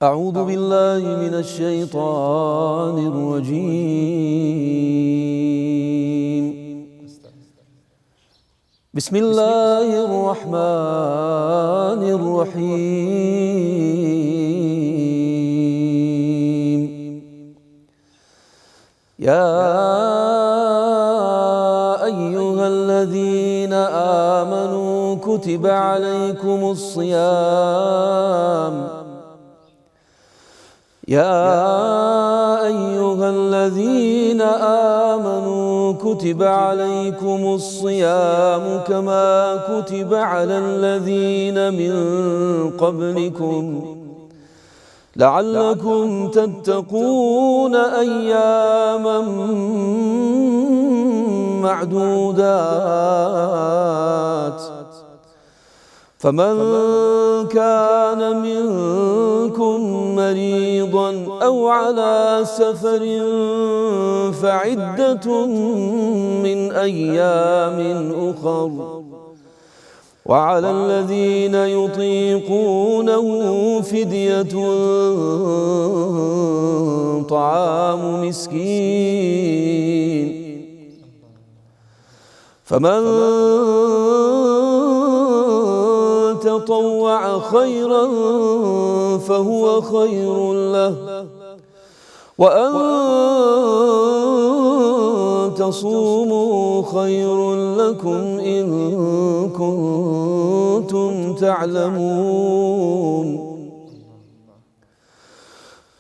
أعوذ بالله من الشيطان الرجيم. بسم الله الرحمن الرحيم. يا أيها الذين آمنوا كتب عليكم الصيام كتب عليكم الصيام كما كتب على الذين من قبلكم لعلكم تتقون أياما معدودات. فمن كان منكم مريضا أو على سفر فعدة من أيام أخر، وعلى الذين يطيقونه فدية طعام مسكين، فمن تطوع خيرا فهو خير له، وأن تصوموا خير لكم إن كنتم تعلمون.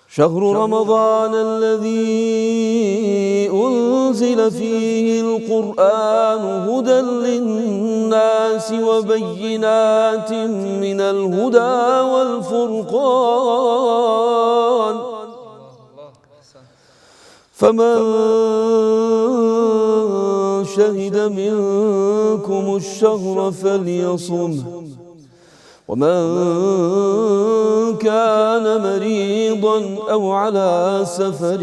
شهر رمضان الذي أنزل فيه القرآن هدى للناس وبينات من الهدى والفرقان، فمن شهد منكم الشهر فليصمه، ومن كان مريضا أو على سفر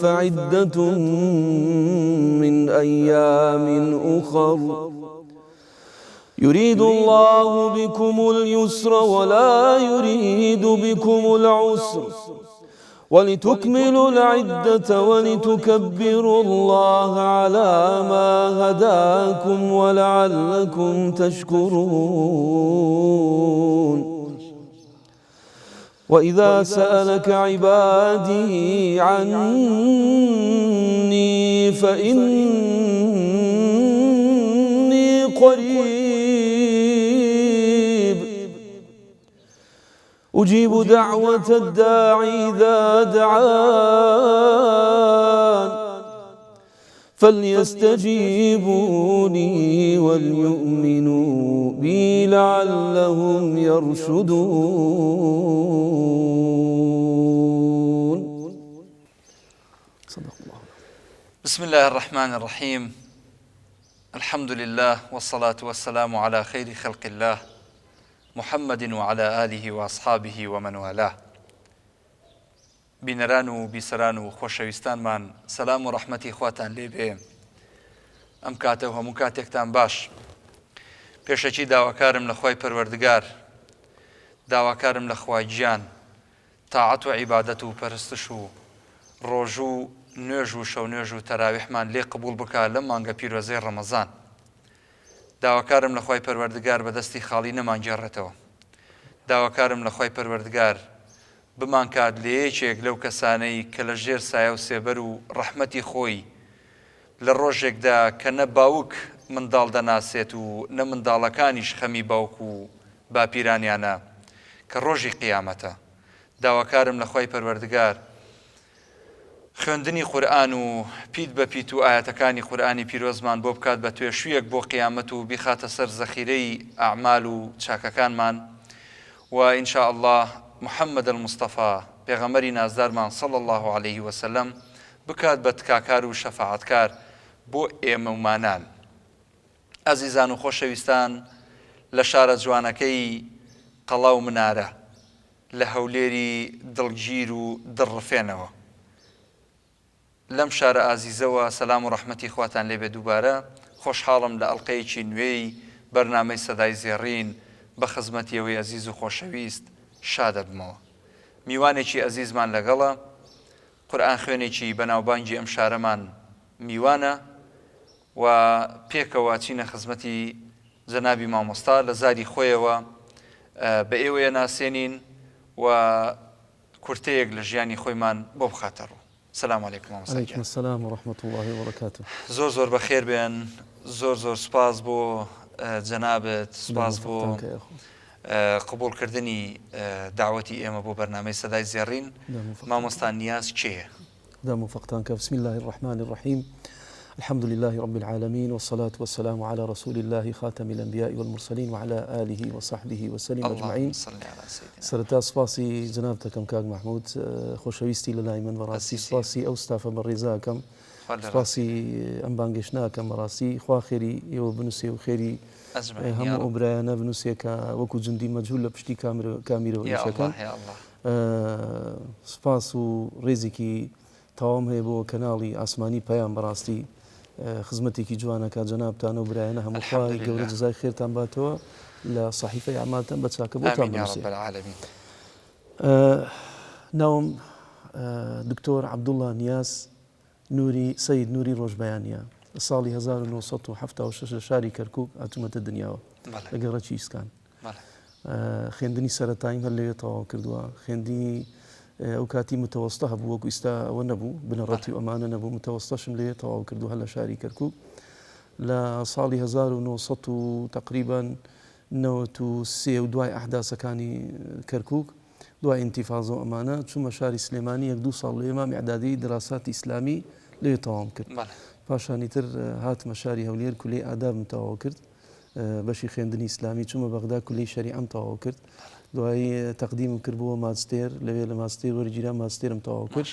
فعدة من أيام أخر، يريد الله بكم اليسر ولا يريد بكم العسر، ولتكملوا العدة ولتكبروا الله على ما هداكم ولعلكم تشكرون. وإذا سألك عبادي عني فإني قريب أجيب دعوة الداعي إذا دعان، فليستجيبوا لي وليؤمنوا بي لعلهم يرشدون. صدق الله. بسم الله الرحمن الرحيم. الحمد لله والصلاة والسلام على خير خلق الله محمد وعلى آله وأصحابه ومن والاه. بینەران و بیسەران و خۆشەویستانمان سەلام و ڕەحمەتی خواتان لێبێ. ئەم کاتە و هەموو کاتێکتان باش. پێشەکی داواکارم لە خوای پەروەردگار، داواکارم لە خوای گیان، تاعەت و عیبادەت و پەرستش و ڕۆژ و نوێژ و شەو نوێژ و تەراویحمان لێ قبول بکات لەم مانگە پیرۆزەی ڕەمەزان. داواکارم لە خوای پەروەردگار بەدەستی خاڵی نەمانگێڕێتەوە. داواکارم لە خوای پەروەردگار بمان کات لە یەکێک لەو کەسانەی کە لە ژێر سایە و سێبەر و ڕەحمەتی خۆی لە ڕۆژێکدا کە نە باوک منداڵ دەناسێت و نە منداڵەکانیش خەمی باوک و باپیرانیانە، کە ڕۆژی قیامەتە. داواکارم لە خوای پەروەردگار خوێندنی قورئان و پیت بە پیت و ئاەتەکانی قورئانی پیرۆزمان بۆ بکات بە توێشوویەک بۆ قیامەت و بیخاتە سەر زەخیرەی ئەعمال و چاکەکانمان، و ئینشاء الله محەممەد المستەفا پێغەمبەری نازدارمان صلی الله عليه وسلم بکات بە تکاکار و شەفاعەتکار بۆ ئێمەمانان. ئەزیزان و خۆشەویستان، لە شارە جوانەکەی قەڵاو منارە لە هەولێری دڵگیر و دڕفێنەوە لەم شارە ئازیزەوە سەلام و ڕەحمەتی خواتان لێبێ دووبارە. خۆشحاڵم لە ئەڵقەیەکی نوێی بەرنامەی سەدای زێڕین بە خزمەتیەوەی ئەزیز و خۆشەویست شادە بمەوە. میوانێکی ئەزیزمان لەگەڵە قورئان خوێنێکی بەناوبانگی ئەم شارەمان میوانە و پێکەوە چینە خزمەتی جەنابی مامۆستا لە زاری خۆیەوە بە ئێوەیە ناسێنین و کورتەیەک لە ژیانی خۆیمان بۆ بخاتە ڕوو. سلام علیکم مامۆستا. علیکم السلام ورحمة الله وبركاته. زۆر بەخێر بێن، زۆر سپاس بۆ جەنابەت، سپاس بۆ قبولکردنی داوەتی ئێمە بۆ بەرنامەی سەدای زێڕین. مامۆستا نیاز کێیە؟ داموفقتانك. بسم الله الرحمن الرحيم. الحمد لله رب العالمين والصلاة والسلام على رسول الله خاتم الأنبياء والمرسلين وعلى آله وصحبه وسلم أجمعين. سرتا سپاسی جنابتكم كاغ محمود، خوشويستي للاي من براسي، سپاسی أو ستافة بالرزاكم، سپاسی أم بانگشناكم براسي، خوا خيري يو بنسي وخيري هم أبرايانا بنسي وكو جندي مجهول لبشتي كاميرو إنشاكم. سپاس و رزيكي تاوام هەیە بۆ کەناڵی ئاسمانی پەیام بەڕاستی خزمەتێکی جوانەکە جەنابتان و برایانە هەمووخوای گەورە جەزای خێرتان باتەوە لە سەحیفەی ئەعمالتان بە چاکە بۆتان بنووسێ. ناوم دکتۆر عەبدوڵڵا نیاز نووری سەید نووری ڕۆژبەیانیە. لە ساڵی 1976 لە شاری کەرکووک هاتوومەتە دنیاوە لە گەڕەکی ئیسکان. خوێندنی سەرەتاییم هەر لەوێ تەواو کردووە. خوێندنی ئەو کاتی متەوەستە هەبوو، وەکو ئێستا ئەوە نەبوو، بنەڕەتی و ئەمانە نەبوو، متەوەستەشم لێ تەواو کردو هەر لە شاری کەرکووک. لە ساڵی 1900 تقریبا 93 و دوای ئەحداسەکانی کەرکووک، دوای ئینتیفاضە و ئەمانە چوومە شاری سلێمانی، 1-2 ساڵ لێ مام ئیعدادی دراساتی ئیسلامی لێ تەواو کرد. پاشانی تر هاتمە شاری هەولێر، کولەی ئادابم تەواو کرد، بەشی خوێندنی ئیسلامی، چوومە بەغدا کولەی شەریعەم تەواو کرد. دوایی تەقدیمم کرد بۆ ماستێر، لەوێ لە ماستێر وەرگیرا ماستێرم تەواو کرد.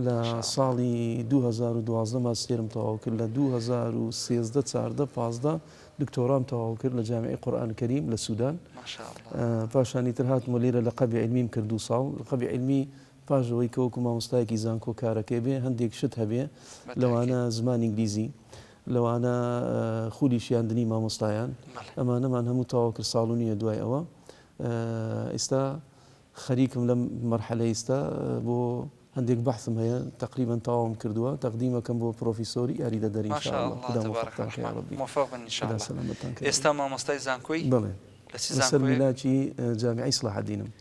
لە ساڵی 2012 ماستێرم تەواو کرد. لە 2013-14-15 دکتۆرام تەواو کرد لە جامعی قورئان کەریم لە سوودان. پاشانی تر هاتمە لێرە لە قەبی عیلمیم کرد 2 ساڵ. قەبی عیلمی پاشەوەی کە وەکو مامۆستایەکی زانکۆ کارەکەی بێ هەندێک شت هەبێ، لەوانە زمانی ئینگلیزی، لەوانە خولی شیاندنی مامۆستایان، ئەمانەمان هەموو تەواو کرد ساڵ و نییە. دوای ئەوە ئێستا خەریکم لەم مەرحەلە ئێستا بۆ هەندێک بەحثم هەیە، تقریبا تەواوم کردووە، تەقدیمەکەم بۆ پرۆفیسۆری یاریدەدەری ئینشاءالله. ئێستا مامۆستای زانکۆی؟ بەڵێ، لەسەر میلاکی جامعی سلاحەدینم.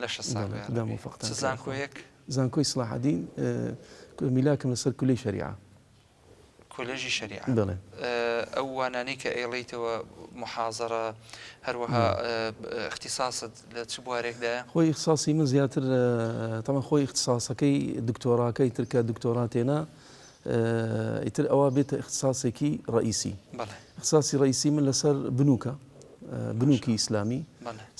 لە 6 ساڵ زانکۆیەک؟ زانکۆی سلاحەدین میلاکم لەسەر کولەی شەریعە. کۆلێژی شەریعە. بڵێ. ئەو وانانەی کە ئێڵیتەوە محازەرە، هەروەها اختصاصت لە چ بوارێکدایە؟ خۆی اختصاصی من زیاتر تەمە خۆی اختصاصەکەی دکتۆراکەی ترکە دکتۆراتێنا ئیتر ئەوە بێتە اختصاصێکی ڕئیسی. اختصاصی ڕئیسی من لەسەر بنووکە، بنووکی ئیسلامی،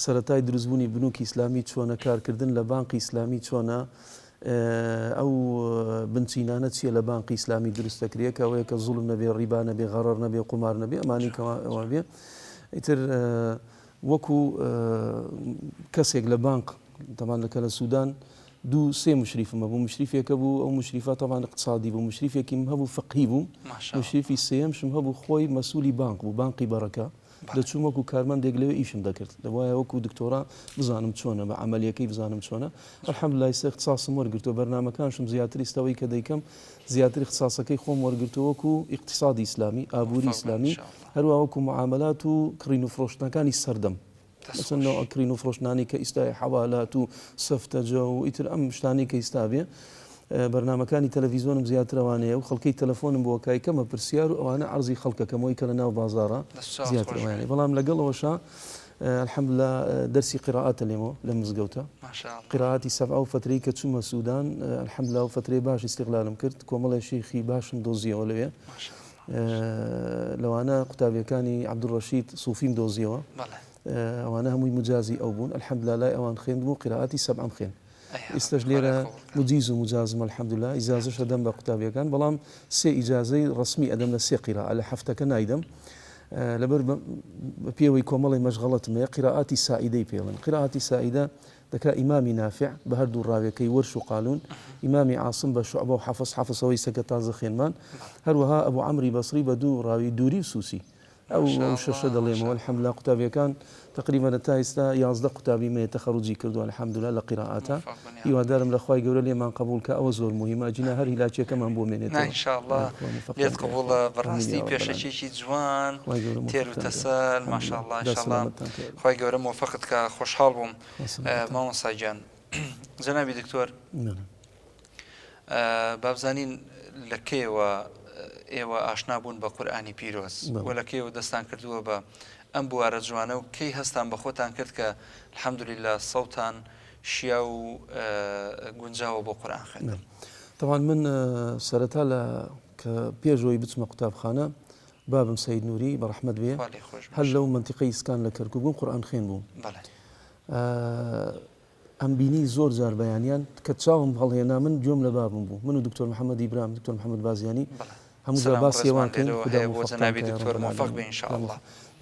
سەرەتای دروستبوونی بنووکی ئیسلامی، چۆنە کارکردن لە بانقی ئیسلامی، چۆنە ئەو بنچینانە چییە لە بانقی ئیسلامی دروستەکرێ، کە ئەوەیە کە زوڵم نەبێ، ڕیبا نەبێ، غەڕەر نەبێ، قومار نەبێ، ئەمانی کەوا بێ. ئیتر وەکو کەسێک لە بانق تەمانەکە لە سوودان 2-3 مشریفمە بوو. مشریفێکە بوو، ئەو مشریفە تەمان اقتصادی بوو، مشریفێکیم هەبوو فقهی بوو، مشریفی سێیەمشم هەبوو خۆی مەسوولی بانق بوو، بانقی بەڕەکە. دەچووم وەکو کارمەندێک لەوێ ئیشم دەکرد، لەوایە وەکو دکتۆرا بزانم چۆنە، بە عەمەلیەکەی بزانم چۆنە. الحەمدولیلا ئێستا اختصاسم وەرگرتووە، بەرنامەکانشم زیاتر ئێستاوەی کە دەیکەم زیاتر اختصاسەکەی خۆم وەرگرتووە، وەکو اقتصادی ئیسلامی، ئابووری ئیسلامی، هەروە وەکو معاملات و کڕین و فرۆشتنەکانی سەردەم، مثلا کڕین و فرۆشتنانی کە ئێستا حەوالات و سەفتەجە و ئیتر ئەم شتانی کە ئێستا بێ. بەرنامەکانی تەلەڤیزۆنم زیاترەوانەیە و خەڵکەی تەلەفۆنم بۆ کای کەمە پرسیار و ئەوانە عەرزی خەڵکەکەمەوەی کە لە ناو بازاڕە زیاترەوانێ. بەڵام لەگەڵەوەشە الحەمدولیلا دەرسی قیرائاتە لێمەوە لە مزگەوتە، قیرائاتی سەبعە و فترەی کە چوومە سوودان الحەمدولیلا و فترەی باش ئیستیغلالم کرد، کۆمەڵی شێخی باشم دۆزیەوە لەوێ. لەوانە قوتابیەکانی عەبدوڕەشید سوفیم دۆزیەوە، ئەوانە هەمووی مجازی ئەو بوون. الحەمدولیلا لای ئەوان خوێندم و قیرائاتی سەبعەم خوێن. ئێستاش لێرە مجیز و مجازم الحەمدولیلا، ئیجازەش ئەدەم بە قوتابیەکان، بەڵام 3 ئیجازەی ڕسمی ئەدەم لە 3 قیرائە لە هەفتەکە نایدەم، لەبەر پێوەی کۆمەڵی مەشغەڵەتم هەیە. قیرائاتی سائیدەی پێڵن. قیرائاتی سائیدە دەکا ئیمامی نافع بە هەردوو ڕاویەکەی وەرش و قالون، ئیمامی عاصم بە شوعبە و حەفص، حەفصەوەی سەکە تازە خوێنمان، هەروەها ئەبوو عەمری بەسری بە 2 ڕاوی دووری و سووسی. أو شەشە دەڵێمەوە الحەمدولله قوتابیەکان تقریبا تا ئێستا 11 قوتابی مێ تەخەڕوجی کردووە الحەمدولله لە قیرائاتە هیوادارم لە خوای گەورە لێمان قبول کە ئەوە زۆر مهمە ئەجینە هەر هیلاچێکەمان بۆ مێنێتەوە ئینشاءالله لێت قبوڵە بەڕاستی پێشەچێکی جوان تێر و تەسەل ماشاءالله ئینشاءالله خوای گەورە موفقت کە خۆشحاڵ بووم مامۆستا گیان جەنابی دکتۆر بابزانین لە کێوە ئێوە ئاشنا بوون بە قورئانی پیرۆز و لە کێوە دەستان کردووە بە ئەم بوارە جوانە و کەی هەستان بە خۆتان کرد کە الحەمدولله سەوتان شیا و گونجاوە بۆ قورئان خوێندن طبعا من سەرەتا لە کە پێشەوەی بچمە قوتابخانە بابم سەید نووری بە ڕەحمەت بێ هەر لەو منتیقەی ئیسکان لە کەرکووک بووم قورئان خوێند بووم ئەم بینی زۆر جار بەیانیان کە چاوم هەڵهێنا من گوێم لە بابم بوو من و دکتۆر محەممەد ئیبراهیم دکتۆر محەممەد بازیانی هەموو جا باسیێوان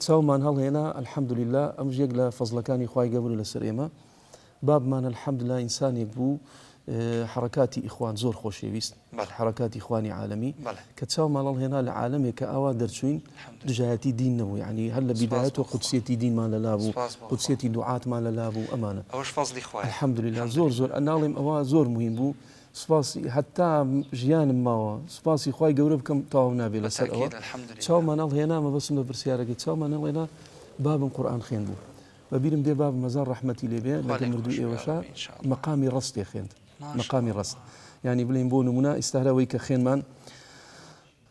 چاومان هەڵهێنا الحەمدولله ئەم ژێک لە فەزلەکانی خوای گەورە لەسەر ئێمە بابمان الحەمدولله ئینسانێک بوو حركاتی ئیخوان زۆر خۆشەویست حركاتی ئیخوانی عالمی کە چاومان هەڵهێنا لە عالمێک کە ئاوا دەرچوین دژایەتی دین نەبوو یعنی هەر لە بیدایەتەوە قودسیەتی دینمان لەلا بوو قودسیەتی دوعاتمان لەلا بوو ئەمانە الحەمدولله زۆر ئەناڵێم ئەوە زۆر مهم بوو سپاسی هەتا ژیانم ماوە سپاسی خوای گەورە بکەم تاو نابێت لەسەر ئەوە چاومان هەڵهێنا مەبەستم لە پرسیارەکەی چاومان هەڵهێنا بابم قورئان خوێند بوو بەبیرم دێ بابم مەزار ڕەحمەتی لێبێ لەگە مردووی ئێوەشا مەقامی ڕەستێ خوێند مقامی ڕست يعني بلين بون منا استهلاويك خينمان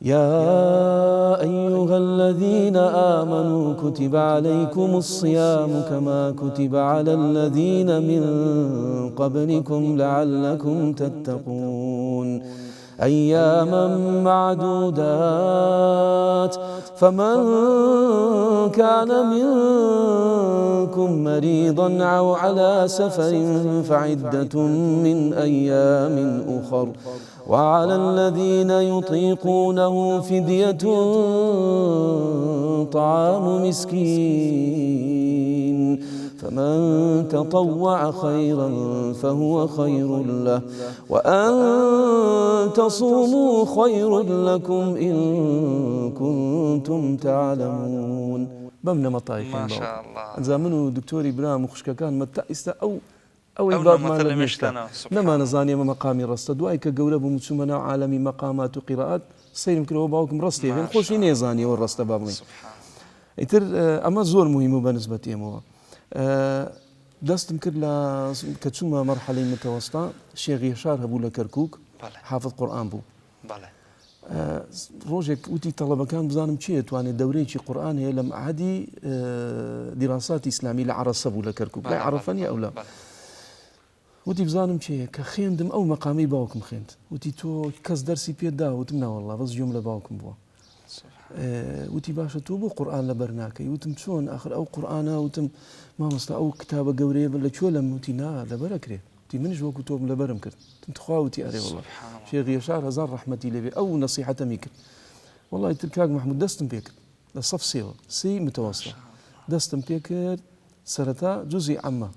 يا أيها الذين آمنوا كتب عليكم الصيام كما كتب على الذين من قبلكم لعلكم تتقون أياما معدودات فمن كان منكم مريضا أو على سفر فعدة من أيام أخر وعلى الذين يطيقونه فدية طعام مسكين فمن تطوع خيرا فهو خير له وأن تصوموا خير لكم إن كنتم تعلمون بمنا مطايخين ما شاء الله زمنو دكتور إبراهيم وخشككان متى استا أو باب ما لمشتا نما نزاني مقامي رصد دوايك قولب ومتشمنا عالمي مقامات وقراءات سيرم كده باوكم رصدي بين خوشي نيزاني والرصد بابني يتر أما زور مهم بالنسبة إيمو دەستم کرد لە کە چوومە مەرحەلەی متەوەستا شێخ یەشار هەبوو لە کەرکووک حافظ قورئان بوو ڕۆژێک وتی تەڵەبەکان بزانم چیە توانێت دەورەیەکی قورئان هەیە لە معهدی دیراساتی ئیسلامی لە عەرەسە بوو لە کەرکووک لای عەرەفەنی ئەو لە وتی بزانم چیە کە خوێندم ئەو مەقامی باوکم خوێند وتی تۆ کەس دەرسی پێدا وتم نا وەڵڵا بەس گوێم لە باوکم بووە وتی باشە تۆ بۆ قورئان لەبەر ناکەی وتم چۆن ئاخر ئەو قورئانە وتم مامۆستا ئەو کتابە گەورەیە لە کوێ لەم وتی نا لەبەرە کرێ وتی منش وەکو تۆم لەبەرم کرد تخوا وتی ئەرێ وەڵڵا شێخ یەشار هەزار ڕەحمەتی لێبێ ئەو نەسیحەتەمی کرد وەڵڵای تر کاک محمود دەستم پێ کرد لە سەف سێوە سی متەوەستا دەستم پێ کرد سەرەتا جوزی عەمە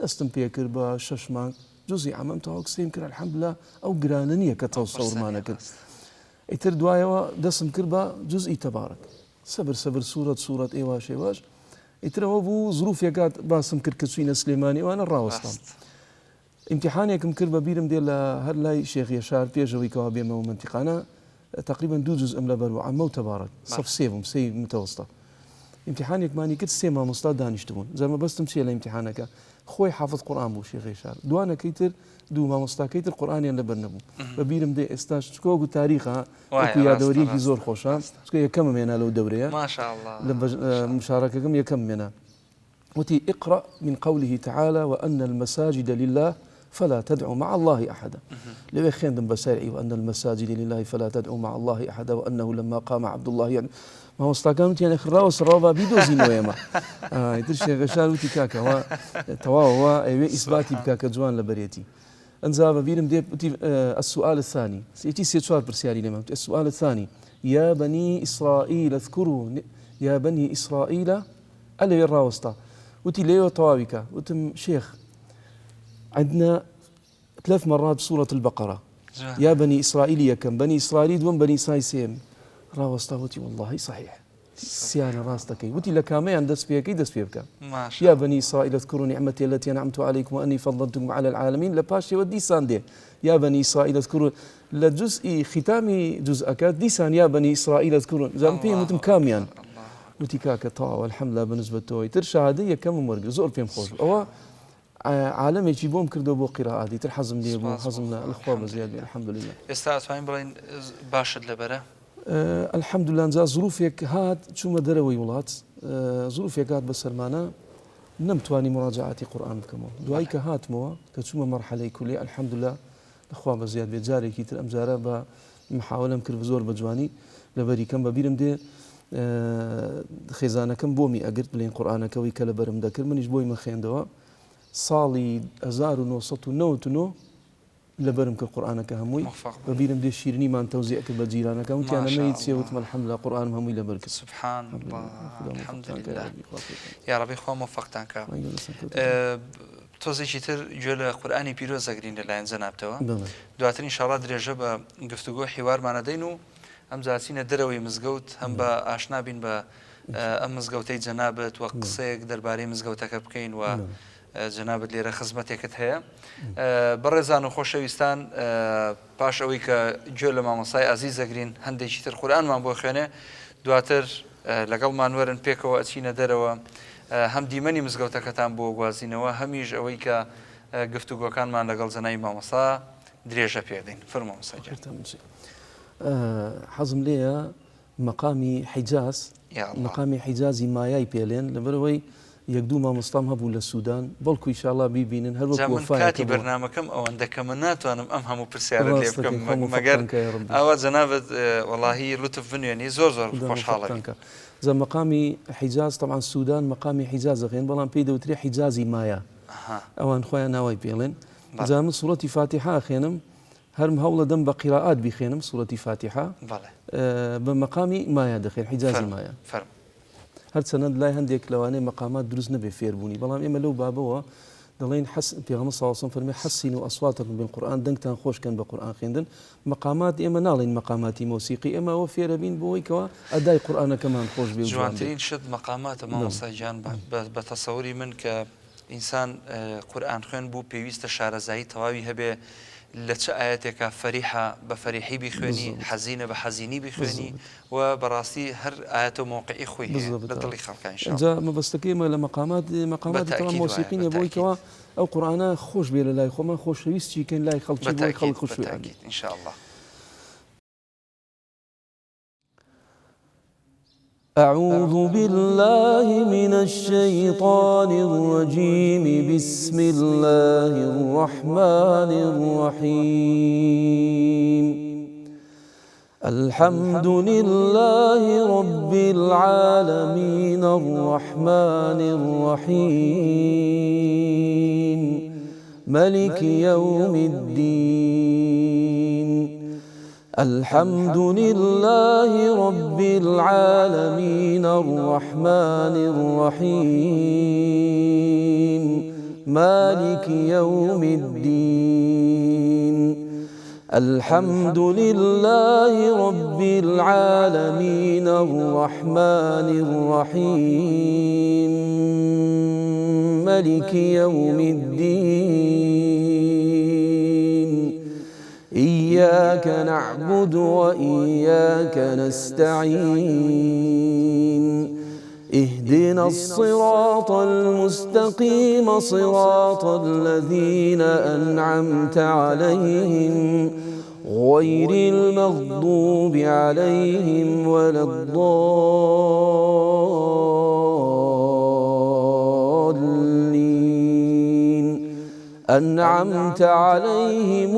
دەستم پێ کرد بە 6 مانگ جوزی عەمەم تەواو سێم کرد الحەمدولله ئەو گرانە نییە کە تەوسەورمانە کرد ئیتر دوایەوە دەستم کرد بە جوزئی تەبارەک سەبر سوورەت ئێوە شێواش ئیترەوە بوو زروفێکات باسم کرد کە چوینە سلێمانی ئەوانە ڕاوەستان امتحانێکم کرد بە بیرم دێ لە هەر لای شێخ یەشار پێشەوەی کەوا بێمەوە منتیقانە تقریبا 2 جوز ئەم لەبەر و عەمە و تەبارەک سەف سێبووم سێی متەوەستا امتحانێکمانی کرد 3 مامۆستا دانیشتبوون زەمە بەستم چیە لە امتحانەکە خۆی حافظ قورئان بوو شێخ یەشار دوانەکەی تر دوو مامۆستاکەی تر قورئانیان لەبەر نەبوو بە بیرم دێ ئێستاش چکۆگو تاریخە وەکو یادەوەریەکی زۆر خۆشە چکە یەکەمم هێنا لەو دەورەیە لە مشارەکەکەم یەکەم هێنا وتي اقرأ من قوله تعالى وأن المساجد لله فلا تدعوا مع الله أحدا لو خندم بسارعي وأن المساجد لله فلا تدعوا مع الله أحدا وأنه لما قام عبد الله يعني ما هو استقامت يعني خراو سرابا بيدوزي نويما يدري شيخ يشار وتي كاكا هو تواو هو إثباتي بكاكا جوان لبريتي انزاب بيرم دي السؤال الثاني سيتي سؤال برسياري لما السؤال الثاني يا بني إسرائيل اذكروا يا بني إسرائيل ألا يراوستا وتي ليو طوابك وتم شيخ عندنا 3 مرات سورة البقرة يا بني إسرائيل يكم بني إسرائيل دون بني إسرائيل سيم راوستا وتي والله صحيح سيانة راستكي وتي لكاميان دس فيها كي دس فيها بك يا بني إسرائيل اذكروا نعمتي التي أنعمت عليكم وأني فضلتكم على العالمين لباشي ودي ساندي يا بني إسرائيل اذكروا لجزء ختامي جزء أكاد ديسان يا بني إسرائيل اذكروا زين فيهم متم كاميان وتكاك طا والحمد لله بالنسبة توي ترشادية كم مرق زور فيهم خوش أو عالم يجيبهم كردو بو قراءاتي ترحزم لي بو حزمنا الأخوة بزيادة الحمد لله استاذ بلين باشد لبره الحمد لله نزا ظروفك هات شو ما دروي ولات ظروفك هات بسرمانة نمتواني مراجعة قرآن بكمو دوايك هات مو كتشوم مرحلة كلية الحمد لله الأخوة بزيادة بجاري كيتر أمجارة بمحاولة مكر بزور بجواني لبري كم ببيرم دي خزانة كم بومي أجرت بلين قرآن كوي كلا برم ذكر من يجبوي مخين دوا صالي 1999 لبرم كالقرآن كهموي ببيرم دي شيرني ما توزيع كبجيرانا كم كان ميت سيوت من الحمد لله قرآن هموي لبركة سبحان الله الحمد لله يا ربي خوا موفقتك توزيع تر جل قرآني بيرو زغرين للاين زنابتوا دواتر إن شاء الله درجة بقفتوجو حوار معنا دينو هم زاتين دروي مزجوت هم بآشنا بين ب أم مزجوتي جنابت وقصيك درباري مزجوتك بكين و جنابت ليرة خدمتك هي برزان وخوشويستان باش أويك جل ما مصاي عزيز زغرين هندي شتر القرآن ما بوخينه دواتر لقل ما نورن بيك وأتينا دروا هم ديمني مزجوتك تام بو غازينه وهميج أويك قفتوجو كان ما لقل زناي ما مصا درجة بيردين فرما مصاجر حزم ليا مقامي حجاز مقامي حجازي ماياي بيلين لبروي يقدو ما مصطام هبو للسودان بلكو إن شاء الله بيبينن هل وقت وفاية كاتي برنامجكم أو عندك منات وأنا أمهم برسالة ليكم مجر أو جنابت والله لطف بنو يعني زور خوش حالك زي مقامي حجاز طبعا السودان مقامي حجاز غين بلان بيدو تري حجازي مايا أوان خويا ناوي بيلين زي من سورة فاتحة خينم هرم هولا دم بقراءات بخينم سورة فاتحة بمقامي مايا دخيل حجازي مايا هر سند لا هنديك لواني مقامات دروز نبي فيربوني بلام إما لو بابوا دلين حس في غمص صلى الله عليه وسلم حسنوا أصواتكم بالقرآن دنكتان خوش كان بقرآن خيندن مقامات إما نالين مقاماتي موسيقي إما وفير بين بويكوا أداء قرآن كمان خوش بيوجوان جوانترين شد مقامات ما صيجان بتصوري من كإنسان قرآن خين بو بيويست شارزاي تواوي هبه لچ آياتك فريحة بفريحي بخواني حزينة بحزيني بخواني وبراسي هر آيات موقعي خوي لطلي خلقها إن شاء الله جاء ما بستقيم لمقامات طبعا موسيقيين يبوي كوا أو قرآن خوش بيلا لا يخو ما خوش ويستي كان لا يخلق شيء يخلق خوش بالتأكيد إن شاء الله أعوذ بالله من الشيطان الرجيم بسم الله الرحمن الرحيم الحمد لله رب العالمين الرحمن الرحيم ملك يوم الدين الحمد لله رب العالمين الرحمن الرحيم مالك يوم الدين الحمد لله رب العالمين الرحمن الرحيم مالك يوم الدين إياك نعبد وإياك نستعين اهدنا الصراط المستقيم صراط الذين أنعمت عليهم غير المغضوب عليهم ولا الضالين أنعمت عليهم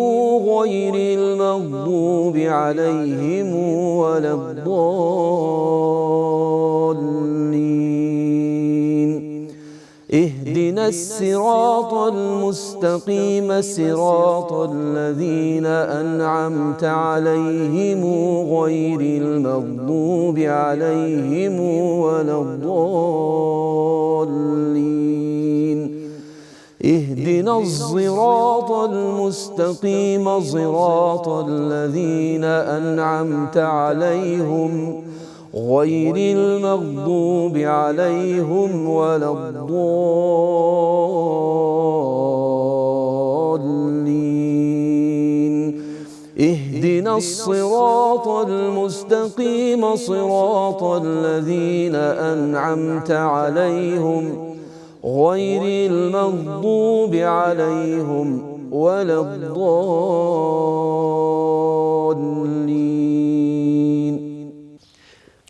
غير المغضوب عليهم ولا الضالين اهدنا الصراط المستقيم صراط الذين أنعمت عليهم غير المغضوب عليهم ولا الضالين اهدنا الصراط المستقيم صراط الذين أنعمت عليهم غير المغضوب عليهم ولا الضالين اهدنا الصراط المستقيم صراط الذين أنعمت عليهم غير المغضوب عليهم ولا الضالين.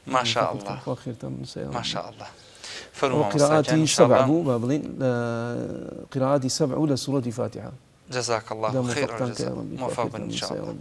ما شاء الله ما شاء الله. قراءاتي 7 بابلين قراءاتي 7 لسورة الفاتحة. جزاك الله خير والجزاء موفق إن شاء الله.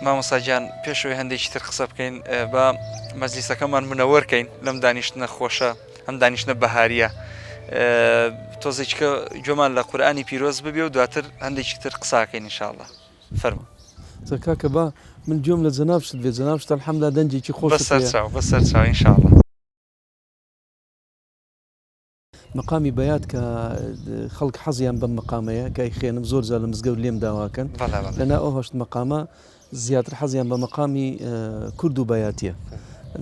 مامۆستاجان پێشەوەی هەندێکی تر قسە بکەین بە مەجلیسەکەمان منەوەرکەین لەم دانیشتنە خۆشە ئەم دانیشتنە بەهاریە تۆزێککە گوێمان لە قورئانی پیرۆز ببێ و دواتر هەندێکی تر قساکەین ئینشاءالله. فەرموو. کاکە با من گوێم لە جەنابشت بێ جەنابشت الحەمدوللا دەنجێکی خۆش بەسەر چاو ئینشاءالله. مقامی بەیات کە خەڵک حەزیان بەم مقامەیە کای خێنم زۆر جار لە مزگەوت لێم داواکەن لەنا ئەو هەشت مقامە زیاتر حەزیان بە مقامی کورد و بەیاتیە.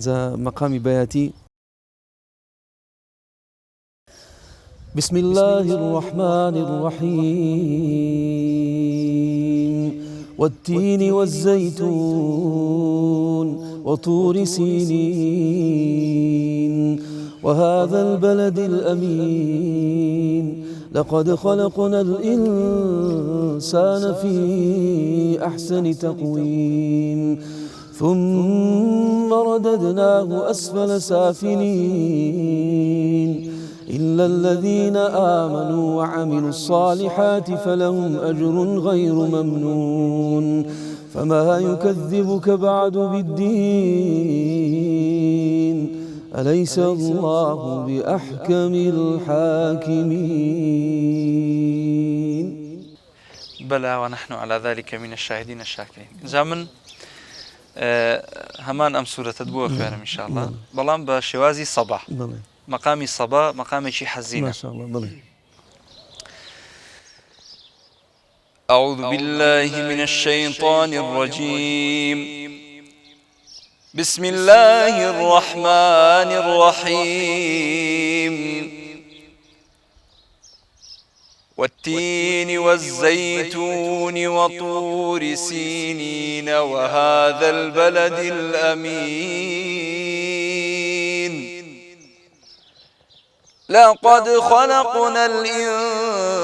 جا مقامی بەیاتی بسم الله الرحمن الرحيم والتين والزيتون وطور سينين وهذا البلد الأمين لقد خلقنا الإنسان في أحسن تقويم ثم رددناه أسفل سافلين إلا الذين آمنوا وعملوا الصالحات فلهم أجر غير ممنون فما يكذبك بعد بالدين أليس الله بأحكم الحاكمين. بلى ونحن على ذلك من الشاهدين الشاكرين. زمن همان أم سورة تدبوه خوانم إن شاء الله بلان بشوازي صباح مقامي صباح مقامي شي حزينة ما شاء الله. بلى. أعوذ بالله من الشيطان الرجيم. بسم الله الرحمن الرحيم والتين والزيتون وطور سينين وهذا البلد الأمين لقد خلقنا الإنسان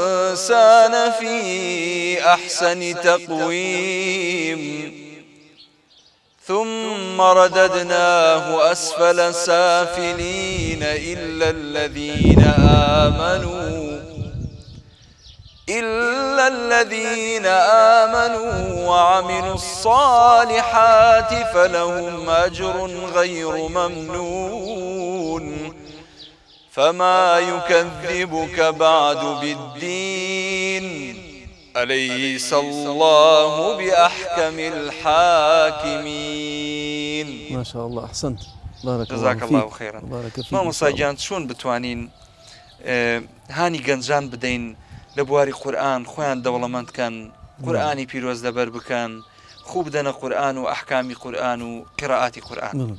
في أحسن تقويم ثم رددناه أسفل سافلين إلا الذين آمنوا وعملوا الصالحات فلهم أجر غير ممنون فما يكذبك بعد بالدين أليس الله بأحكم الحاكمين. ما شاء الله أحسنت بارك الله جزاك الله خيرا. مامۆستا گیان چۆن بتوانین هانی گەنجان بدەین لە بواری قورئان خۆیان دەوڵەمەندکەن قورئانی پیرۆز لەبەر بکەن خوب بدەنە قورئان و ئەحکامی قورئان و قراءاتی قورئان.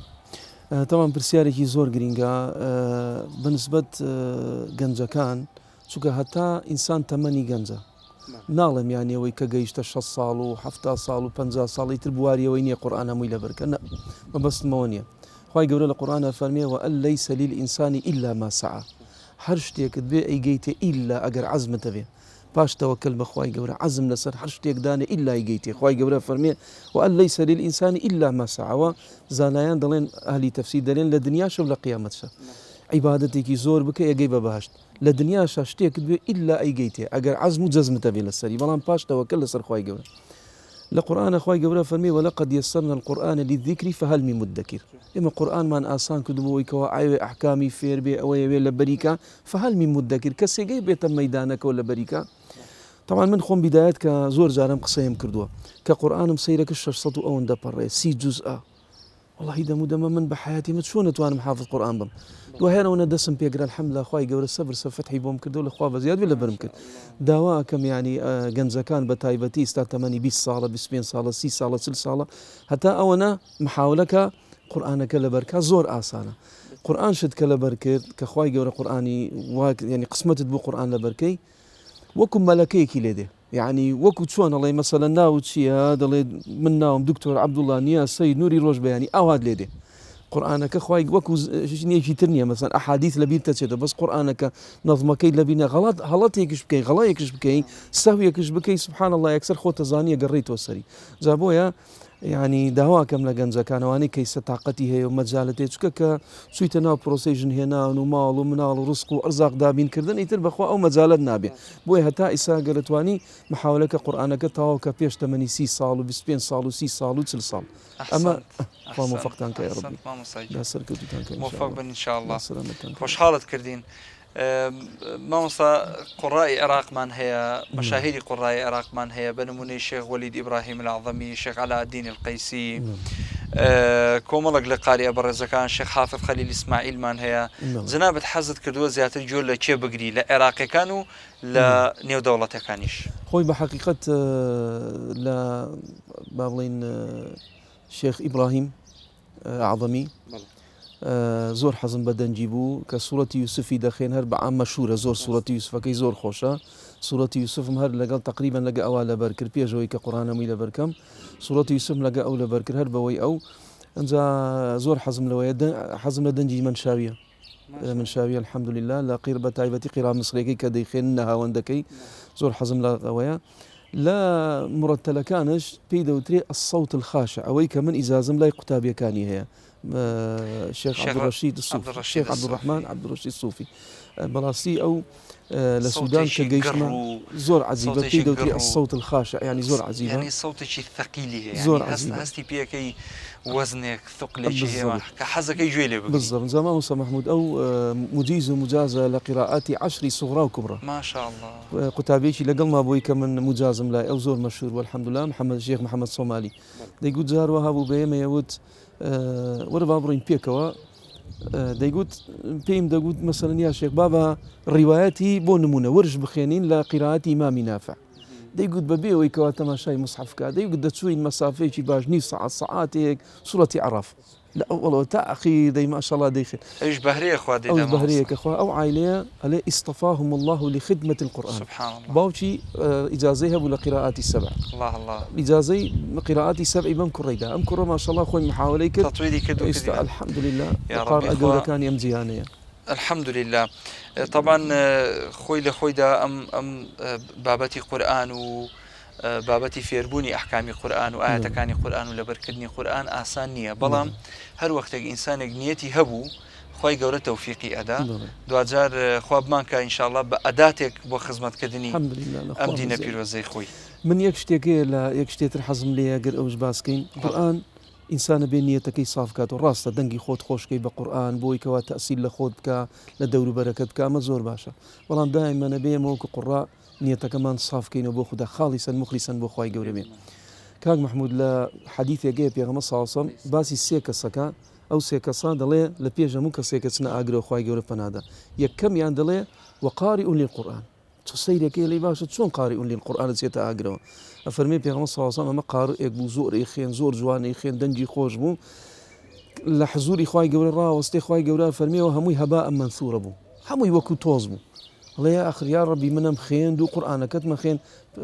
طبعا پرسیارێکی زۆر گرینگە بەنسبەت گەنجەکان چونکە هەتا ئینسان تەمەنی گەنجە ناڵێم یانەوەی کە گەیشتە 6 ساڵ و 7 ساڵ و 50 ساڵی تر بواریەوەی نییە قورئان هەمووی لەبەرکە مەبەستمەوە نییە خی گەورە لە قورئانە فەرمێوە ئەل لەیسە لیلئینسانی ئیلا ما سعى هەر شتێکت بێ ئەیگەیتێ ئیلا ئەگەر عەزمتە بێ باش تەوەکل بەخوای گەورە عەزم لەسەر هەر شتێکدانێ ئیلا ئەیگەیتێ خی گەورە فەرمێ وئەل لەیسە لیلئینسانی ئیلا ما سعى زانایان دەڵێن ئەهلی تەفسیر دەڵێن لە دنیاشە و لە قیامەتشە عیبادەتێکی زۆر بکە ئەگەی بە بەهشت لە دنیاشە شتێکت بێ ئیلا ئەیگەیتێ ئەگەر عەزم و جەزمتە بێ لەسەری بەڵام پاش تەوەکل لەسەر خی گەورە لە قورئانە خی گەورە فەرمی وەلەقەد یەسەرنا القورئانە للذیکری فهەل من مدەکر ئێمە قورئانمان ئاسان کردبووەوەی کەوا ئاوێ ئەحکامی فێر بێ ئەوەیەوێ لە بەریکە فهەل من مدەکر کەسێگەی بێتە مەیدانەکەەوە لە بەریکە طبعا من خۆم بیدایەت کە زۆر جارم قسەیم کردووە کە قورئانم سەیرەکە 600 و ئەوەندە پەڕێ 30 جوزئە والله دەمودەمە من بە حیاتی من چۆن نتوانم حافظ قورئان بم دوهێنەوەنە دەسم پێگرە الحەمدلله خی گەورە سەبر سەفەتحی بۆم کردو لە خوا بەزیاد بێ لەبەرم کرد داوا ئەکەم ینی گەنجەکان بە تایبەتی ئستا تەمەنی 20 ساڵە 25 ساڵە 30 ساڵە 40 ساڵە هەتا ئەوەنە محاولەکە قورئانەکە لەبەرکە زۆر ئاسانە قورئان شت کە لەبەر کرد کە خی گەورە قورئانی ینی قسمەتت بوو قورئان لەبەرکەی وەکو مەلەکەیەکی لێدێ یعنی وەکو چۆن ئەڵێ مەسەلەن ناو چییە دەڵێ من ناوم دکتۆر عەبدوڵڵا نیاسەی نوری ڕۆژ بەیانی ئاوات لێدێ قورئانەکە خی وەکو نیەکی تر نییە مەسەن ئەحادیث لەبیر دەچێتە بەس قورئانەکە نەظمەکەی لەبینە هەڵەتێکیش بکەی غەڵەیەکیش بکەی سەویەکیش بکەی سبحان الله یەکسەر خۆتە زانیە گەڕێیتەوە سەری جا بۆیە ینی داواکەم لە گەنجەکانەوەی کەیسە تااقەتی هەیە و مەجالەتێ چکە کە چویتە ناو پرۆسی ژنهێنان و ماڵ و مناڵ و ڕسق و ئەرزاق دابینکردن ئیتر بەخوا ئەو مەجالت نابێ بۆیە هەتا ئیسا گەرەتوانی محاولەکە قورئانەکە تاواکە پێش تەمەنی 30 ساڵ و 25 ساڵ و 30 ساڵ و 40 ساڵ ئەمە موفقتان کە ڕبی موفق بن ئینشاءالله خۆشحاڵت کردین مامۆستا قوڕای عێراقمان هەیە مەشاهیری قوڕای عێراقمان هەیە بە نمونەی شێخ وەلید ئیبراهیم العەظەمی شێخ عەلاءالدین القەیسی کۆمەڵک لە قاریە بەڕێزەکان شێخ حافظ خەلیل ئیسماعیلمان هەیە جەنابەت حەزت کردووە زیاتر جۆر لە کێ بگری لە عێراقیەکان و لە نێودەوڵەتەکانیش خۆی بە حەقیقەت لە با بڵێن شێخ ئیبراهیم عەظەمی زۆر حەزم بە دەنجی بوو کە سوورەتی یوسفی دەخێن هەر بە عام مەشهورە زۆر سوورەتی یوسفەکەی زۆر خۆشە سوورەتی یوسفم هەر لەگەڵ تقریبا لەگە ئەوە لەبەر کرد پێشەوەی کە قورئانەمەی لەبەرکەم سوورەتی یوسف لەگە ئەو لەبەر کرد هەر بەوەی ئەو ئەنجا زۆر حەزم لەوەیە حەزم لە دەنجی منشاویە منشاویە الحەمدولله لە قیر بە تایبەتی قیرا مسریەکەی کە دەیخێن نەهاوەندەکەی زۆر حەزم لەوەیە لە مرەتەلەکانش پێی دەوترێ الصوت الخاشع ئەوەی کە من ئیجازەم لای قوتابیەکانی هەیە شيخ عبد الرشيد الصوفي الشيخ عبد الرحمن عبد الرشيد الصوفي بلاصي او للسودان كجيشنا زور عزيزة في دوتي الصوت الخاشع يعني زور عزيزة يعني صوتك الثقيل يعني زور عزيزة هستي بيكي وزنك ثقلك كحزك يجويلي بالضبط زمان موسى محمود او مجيز ومجازة لقراءات 10 صغرى وكبرى ما شاء الله قتابيشي لقل ما بوي كمن مجازم لا او زور مشهور والحمد لله محمد الشيخ محمد صومالي ديقول زار وهابو بيما يود وەرە با بڕین پێکەوە دەیگوت پێیم دەگوت مەسەلەن یا شێخ بابا ڕیوایەتی بۆ نمونە وەرش بخێنین لە قیراءەتی ئیمامی نافع دەیگوت بەبێ ئەوەی کەوا تەماشای مصحفکە دەیگوت دەچوین مەسافەیەکی باش نی سەعات سەعاتێک سوورەتی عەرەف لا والله تأخي داي ما شاء الله داخل ايش بهريه اخوة دي او بهريه اخوة او عائليه عليه اصطفاهم الله لخدمه القران سبحان الله باوشي اجازيها ولا قراءات السبع الله الله اجازي قراءات السبع بم كريدا ام كره ما شاء الله اخوي محاولي كده تطويلي كده الحمد لله يا رب اقول كان يمزيانيه الحمد لله طبعا خوي لخوي دا ام بابتي قران و بابەتی فێربوونی ئەحکامی قورئان و ئاەتەکانی قورئان و لەبەرکردنی قورئان ئاسان نییە بەڵام هەر وەختێک ئینسانێک نیەتی هەبوو خۆی گەورە تەوفیقی ئەدا دوجار خوا بمانکە ئینشاءالله بە ئەداتێک بۆ خزمەتکردنی ئەم دینە پیرۆزەی خۆی من یەک شتێکەیە لە یەک شتێتر حەزم لێ گەر ئەوش باسکەین قورئان ئینسانە بێ نیەتەکەی صاف کات و ڕاستە دەنگی خۆت خۆشکەی بە قورئان بۆی کەوا تەئسیل لە خۆت بکە لە دەوروبەرەکەت بکە ئەمە زۆر باشە بەڵام دائیمەن نەبێمەوە کە قوڕا نیەتەکەمان صافکەینەوە بۆ خوددا خاڵیسەن مخلیسەن بۆ خوای گەورە بێن کاک محمود لە حەدیثێکەیە پێغەمبەر صلی الله علیه و سلم باسی سێ کەسەکە ئەو سێ کەسە دەڵێ لە پێش هەموو کەسێکە چنە ئاگرەوە خوای گەورە پەنادا یەکەمیان دەڵێ وقارئ للقورآن چ سەیرێکی لێ باشە چۆن قارئ للقورآن چێتە ئاگرەوە ئەفەرمێ پێغەمبەر صلی الله علیه و سلم ئەمە قارئێک بوو زۆر خوێن زۆر جوانەی خوێن دەنگی خۆش بوو لە حزوری خوای گەورە ڕاوەستەی خوای گەورە فەرمیەوە هەمووی هەباء منثورە بوو هەمووی وەکو تۆز بوو ئەڵێ یا ئەخر یا ڕەبی منم خوێند و قورئانەکەت مەخوێن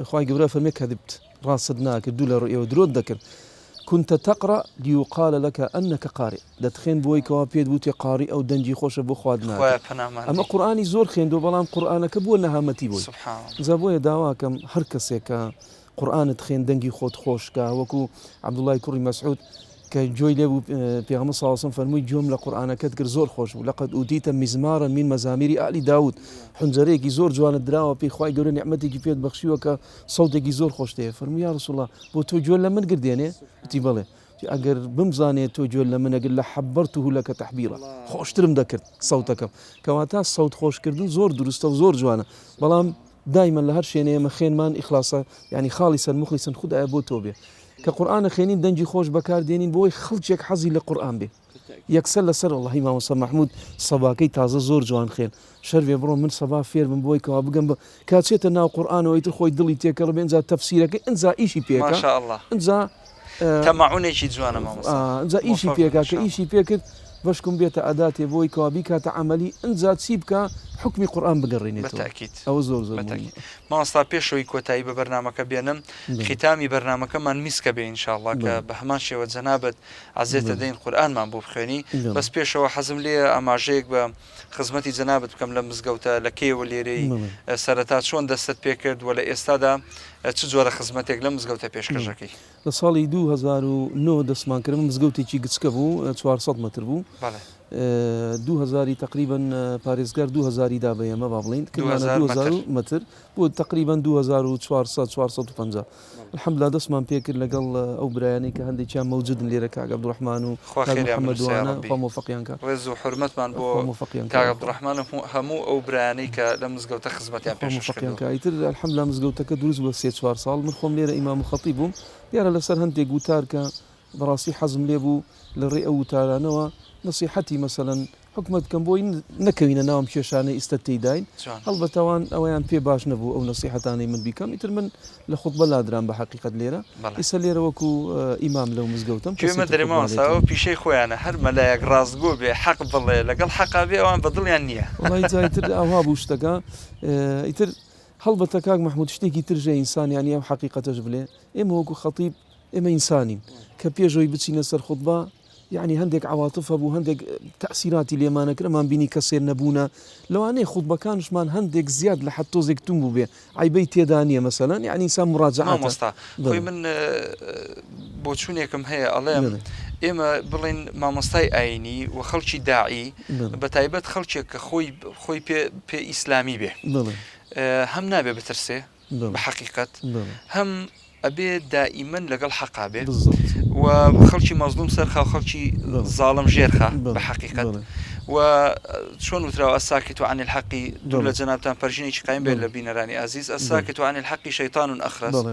خوای گەورە فەرمێ کەذبت ڕاست ناکرد دوو لە ڕوئیەوە درۆت دەکرد كنت تقرأ ليقال لك أنك قارئ دتخين بوي كوابيد بوتي قارئ أو دنجي خوش بو خوادنا أما قرآني زور خين دو بلام قرآنك بو نهامتي بوي سبحان الله زابوي داواكم هركسيكا قرآن تخين دنجي خود خوشكا وكو عبد الله كوري مسعود كجوي لابو بيغمص صلى الله عليه وسلم فرمي جملة قرآن كتكر زور خوش لقد أوتيت مزمارا من مزامير آل داود حنجريكي زور جوان الدراوة بي خواي قولي نعمتي كي فيت بخشيوك صوتك زور خوش تيه فرمي يا رسول الله بو تو جول لمن قرديني تي بالي اگر بمزاني تو جول لمن اقول حبرته لك تحبيرا خوش ترم ذكرت صوتك كواتا الصوت خوش كردن زور درست وزور جوانا بلام دائما لهر شيء ما خين مان اخلاصا يعني خالصا مخلصا خد ابو توبه كقرآن خينين دنجي خوش بكار دينين بوي خلجك حظي لقرآن به يكسر لسر والله ما وصل محمود صباكي تازه زور جوان خير شرفي برو من صبا فير من بوي كوا بقم كاتشيت انه قرآن ويتر خوي دلي تيكر بينزا تفسيرك انزا ايشي بيكا ما شاء الله انزا تمعوني شي جوانا ما وصل انزا ايشي بيكا كايشي بيكر باشكم بيت أداتي بوي كوابيكا تعملي انزا تسيبك حكمي قرآن بقرينيتو بالتأكيد أو زور بالتأكيد ما أصلا بيشوي كوتاي ببرنامجك بينم ختامي برنامجك من مسك به إن شاء الله كبهمان شيء وزنابت عزيت دين القرآن ما بوبخيني بس بيشوا حزم لي أماجيك بخدمتي زنابت بكم لمزجوتا لكي وليري سرطات شون دست بيكرد ولا استادا تجور خدمتك لمزجوتا بيشكرجكي لصالي 2009 دسمان كرم مزجوتي شي قتسكبو 400 متر بو 2000 تقريبا باريزغار 2000 دابا ما بابلين كنا 2000 متر بو تقريبا 2450 الحمد لله دسمان بيكر لقل او برياني كهندي كان موجود لي ركع عبد الرحمن ومحمد وانا فموفقيان وزو حرمت من بو كا عبد الرحمن همو او برياني كلمزقو تخزمت يعني بيش الحمد لله مزقوتك دروز بس 4 سال من خوم لي امام خطيبهم يرى لسر هندي قوتار كا براسي حزم ليبو للرئه وتارانوا نصيحتي مثلا حكمة كم بوي نكوين ناوم شيشاني استتيداين هلبتوان اوان بي باش نبو او نصيحتاني من بكم يتر من لخطبه لا درام بحقيقه ليره يسليره وكو امام لو مزقوتم كيف ما دري ما صاو في شيء خويا هر ملاك راس قو بحق بالله لقل حق بي اوان بدل يعني والله يتر اواب وشتكا يتر هلبتك محمود شتيكي ترجع انسان يعني حقيقه تجبله اما هو خطيب اما انساني كبيجوي بتسينا سر خطبه يعني هندك عواطف ابو هندك تاثيرات اللي ما نكر ما بيني كسر نبونا لو انا خطبه كانش مان هندك زياد لحتى زيك تمو به عيبيت يدانيه مثلا يعني انسان مراجعات ما مصطفى خوي من بوتشونيكم هي الله اما بلين ما مصطفى عيني وخلشي داعي بتايبت خلشك خوي بي اسلامي به هم نابي بترسي بحقيقه هم أبي دائما لقى الحق به وخلشي مظلوم سرخة وخلشي ظالم جيرخة بحقيقة وشون وتراو الساكت عن الحق دولة جنابتان فرجيني قايم بين لبين راني عزيز الساكت عن الحق شيطان أخرس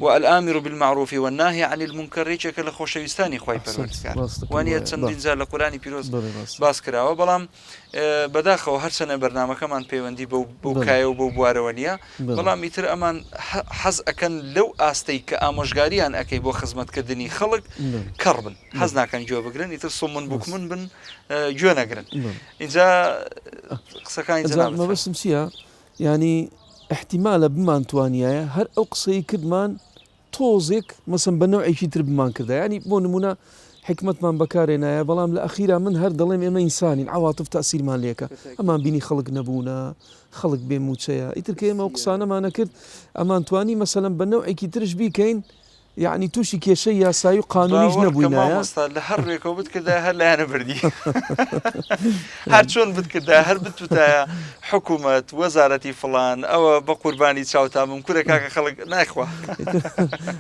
والآمر بالمعروف والناهي عن المنكر ريشك لخوشويستاني خوي بالورتكار وانية تندين زال القرآن بيروز باسكرا وبلام بداخل هر سنة برنامج كمان بيوندي بوكاي وبوبواروانيا بلام يتر أمان حز أكن لو أستيك أمشجاريان أكيد بو خدمت كدني خلق كربن حزنا كان جوا بقرن يتر صمن بوكمن بن جوانا قرن إذا سكان إذا ما بس مسيا يعني احتمال بمان توانيا هر أقصي كدمان توزك مثلا بنوع شيء تربمان كذا يعني بونمونا حكمة من بكارنا يا بلام الأخيرة من هر ضليم إما إنساني عواطف تأثير ماليك أما بيني خلق نبونا خلق بين موتشيا يتركي ما وقصانا ما نكرت أما أنتواني مثلا بنوع كي ترج بي كين يعني توشي كي شيء يسايو قانوني جنبوينا يا لهر وبد كذا هر لا أنا بردي هر شون بد كذا هر بتوتا حكومة وزارة فلان أو بقرباني تشاوتا ممكن كاك خلق ناخوة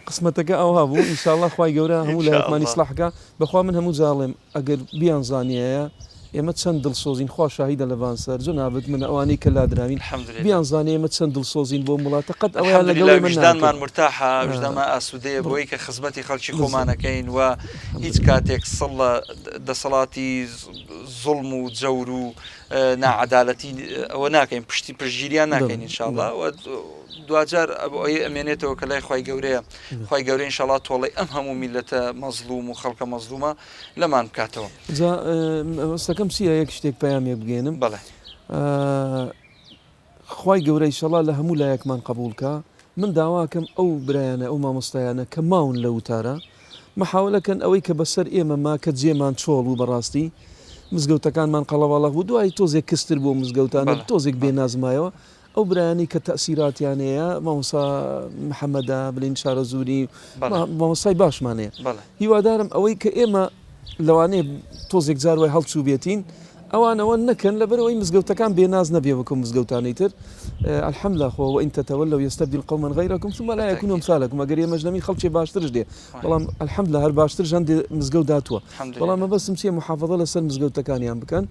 قسمتك أو هابو إن شاء الله خواي جورا هم لا ما نصلحك بخوا من هم ظالم أجر بيان زانية يا تسندل صوزين خوا شاهد لفانسر جنابت من اواني كلا درامين الحمد لله بيان زاني ما تسندل صوزين بو ملاقات او الحمد لله وجدان ما مرتاحه وجدان ما اسوديه بويك خصبتي خلشي خومانا كاين وهيج كاتك صلى د صلاتي ظلم وجور نعدالەتی ئەوە ناکەین پشتی پشگیریان ناکەین ئینشاءالله دوجار ئەوەی ئەمێنێتەوە کە لای خی گەورەیە خی گەورە ئینشاءالله تۆڵی ئەم هەموو میلەتە مەزلوم و خەڵکە مەزلومە لەمان بکاتەوە. ئەستەکەم چیە یەک شتێک پەیامێ بگێنم بەڵێ خی گەورە ئینشاءالله لە هەموو لایەکمان قبولکە من داواکەم ئەو برایانە ئەو مامۆستایانە کە ماون لە وتارە محاولەکەن ئەوەی کە بەسەر ئێمە ما کە جێمان چۆڵ و بەڕاستی مزگەوتەکانمان قەڵەواڵە بوو دوای تۆزێک کستر بۆ مزگەوتانە تۆزێک بێنازمایەوە ئەو برایانی کە تەسیراتیانەیە مامۆسا محەممەدا بلین شارە زووری مامۆسای باشمانەیە هیوادارم ئەوەی کە ئێمە لەوانەیە تۆزێک جار وای هەڵچوو بێتین ئەوانەوە نەکەن لەبەرەوەی مزگەوتەکان بێناز نەبێ وەکو مزگەوتانی تر الحمد خۆ وإن تتولوا يستبدل قوما غيركم ثم لا يكونوا أمثالكم ئەگەر ئێمەش نەمی خەڵکی باشترش دێ بەڵام الحمد هەر باشترش هەندێ مزگەوت داتووە بەڵام مەبەستم چیە محافظە لەسەر مزگەوتەکانیان بکەن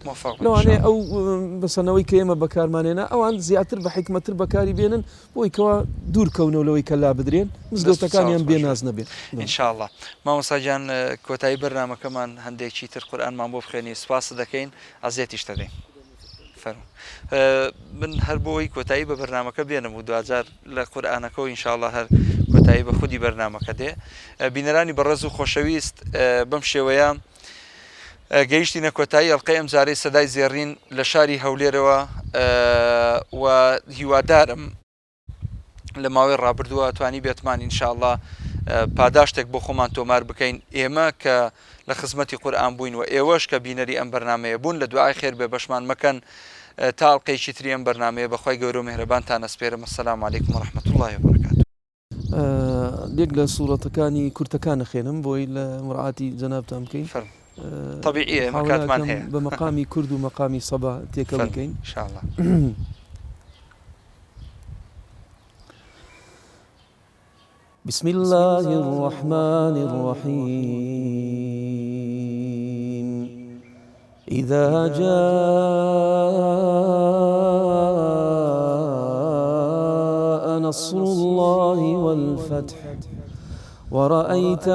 لەوانەیە ئەو بەسەنەوەی کە ئێمە بەکارمانێنە ئەوان زیاتر بە حکمەتر بەکاری بێنن بۆی کەوا دوورکەونەوەی کە لا بدرێن مزگەوتەکانیان بێناز نەبێت ئینشاءالله. مامۆستاجان کۆتایی بەرنامەکەمان هەندێکی تر قورئانمان بۆ بخوێنی سپاس دەکەین ئازێتیش دەدەین. من هەر بۆی کۆتایی بە بەرنامەکە بێنم و دوجار لە قورئانەکە و ئینشاءالله هەر کۆتایی بە خودی بەرنامەکە دێ. بینەرانی بەڕێز و خۆشەویست بەم شێوەیە گەیشتینە کۆتایی ئەڵلقەی ئەم جارەی سەدای زێڕین لە شاری هەولێرەوە و هیوادارم لە ماوەی ڕابردووە توانی بێتمان ئینشاءالله پاداشتێک بۆ خۆمان تۆمار بکەین ئێمە کە لە خزمەتی قورئان بووین و ئێوەش کە بینەری ئەم بەرنامەیە بوون لە دوعای خێر بێ بەشمان مەکەن تا ئەڵلقەیەکی تری ئەم بەرنامەیە بەخوای گەورە و میهرەبانتان ئەسپێرم. السلام علیکم ورحمة الله وبركاته. لێک لە سوورەتەکانی کورتەکان نەخێنم بۆی لە مڕعاتی جەنابتان بکەین طبیعیە مەکاتمان هەیە بە مەقامی کورد و مەقامی سەبا تێکە بکەین ئینشاءالله. بسم الله الرحمن الرحيم إذا جاء نصر الله والفتح ورأيت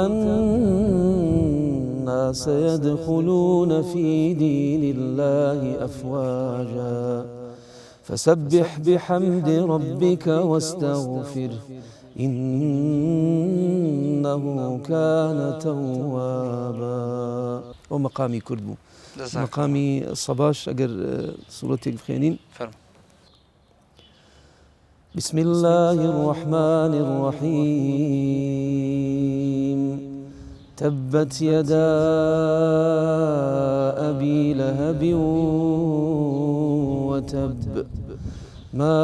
الناس يدخلون في دين الله أفواجا فسبح بحمد ربك واستغفره إنه كان توابا. ومقامي كردبو مقامي الصباش أجر سورتك بخينين بسم الله الرحمن الرحيم تبت يدا أبي لهب وتب ما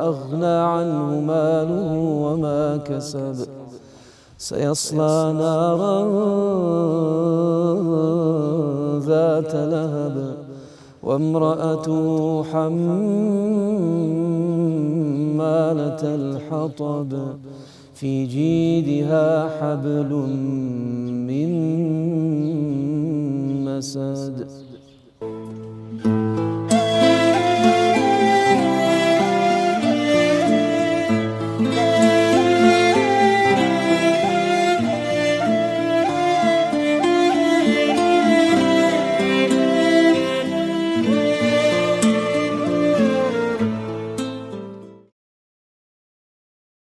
أغنى عنه ماله وما كسب سيصلى نارا ذات لهب وامرأته حمالة الحطب في جيدها حبل